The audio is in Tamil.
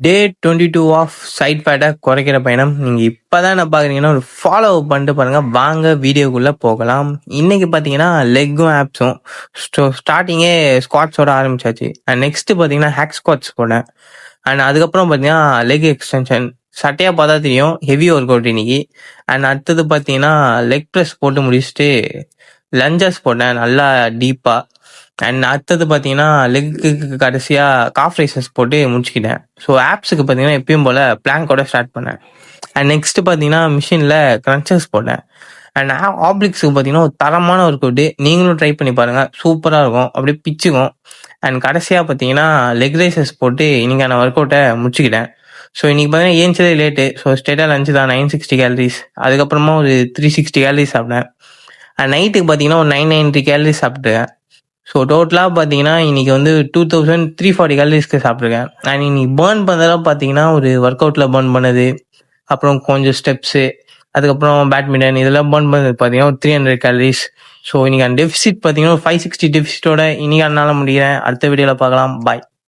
டே 22 ஆஃப் சைட் ஃபேட்டை குறைக்கிற பயணம். நீங்கள் இப்போ தான் என்ன பார்க்குறீங்கன்னா ஒரு ஃபாலோ பண்ணிட்டு பாருங்கள். வாங்க வீடியோக்குள்ளே போகலாம். இன்னைக்கு பார்த்தீங்கன்னா லெக்கும் ஆப்ஸும் ஸ்டார்டிங்கே ஸ்குவாட்ஸோட ஆரம்பிச்சாச்சு. அண்ட் நெக்ஸ்ட்டு பார்த்தீங்கன்னா ஹேக் ஸ்குவாட்ஸ் போனேன். அண்ட் அதுக்கப்புறம் பார்த்தீங்கன்னா லெக் எக்ஸ்டென்ஷன் சட்டையாக பார்த்தா தெரியும், ஹெவி ஒர்க் அவுட் இன்னைக்கு. அண்ட் அடுத்தது பார்த்தீங்கன்னா லெக் ப்ரெஸ் போட்டு முடிச்சுட்டு லஞ்சஸ் போட்டேன் நல்லா டீப்பாக. அண்ட் அடுத்தது பார்த்தீங்கன்னா லெக்குக்கு கடைசியாக காஃப் ரைசஸ் போட்டு முடிச்சுக்கிட்டேன். ஸோ ஆப்ஸுக்கு பார்த்தீங்கன்னா எப்பயும் போல் பிளாங்கோட ஸ்டார்ட் பண்ணேன். அண்ட் நெக்ஸ்ட்டு பார்த்தீங்கன்னா மிஷினில் க்ரன்ச்சஸ் போட்டேன். அண்ட் ஆப்ளிக்ஸுக்கு பார்த்தீங்கன்னா ஒரு தரமான ஒர்க் அவுட்டு, நீங்களும் ட்ரை பண்ணி பாருங்கள், சூப்பராக இருக்கும், அப்படியே பிச்சுக்கும். அண்ட் கடைசியாக பார்த்தீங்கன்னா லெக் ரைசஸ் போட்டு இன்னைக்கான ஒர்க் அவுட்டை முடிச்சுக்கிட்டேன். ஸோ இன்னைக்கு பார்த்தீங்கன்னா ஏஞ்சதே லேட்டு. ஸோ ஸ்ட்ரெயிட்டாக லஞ்சு தான் 960 கேலரிஸ். அதுக்கப்புறமா ஒரு 360 கேலரிஸ் சாப்பிட்டேன். அண்ட் நைட்டுக்கு பார்த்தீங்கன்னா ஒரு 990 கேலரிஸ் சாப்பிட்டேன். ஸோ டோட்டலாக பார்த்தீங்கன்னா இன்னைக்கு வந்து 2340 கேலரிஸ்க்கு சாப்பிட்ருக்கேன். அண்ட் இன்னைக்கு பேர்ன் பண்ணதெல்லாம் பார்த்தீங்கன்னா ஒரு ஒர்க் அவுட்டில் பேர்ன் பண்ணது, அப்புறம் கொஞ்சம் ஸ்டெப்ஸு, அதுக்கப்புறம் பேட்மிண்டன் இதெல்லாம் பேர்ன் பண்ணது பார்த்தீங்கன்னா ஒரு 300 கேலரிஸ். ஸோ இன்னைக்கு டெஃபிசிட் பார்த்தீங்கன்னா ஒரு 560 டெஃபிசிட்டோட இன்னைக்கு அதனால முடிகிறேன். அடுத்த வீடியோவில் பார்க்கலாம். பாய்.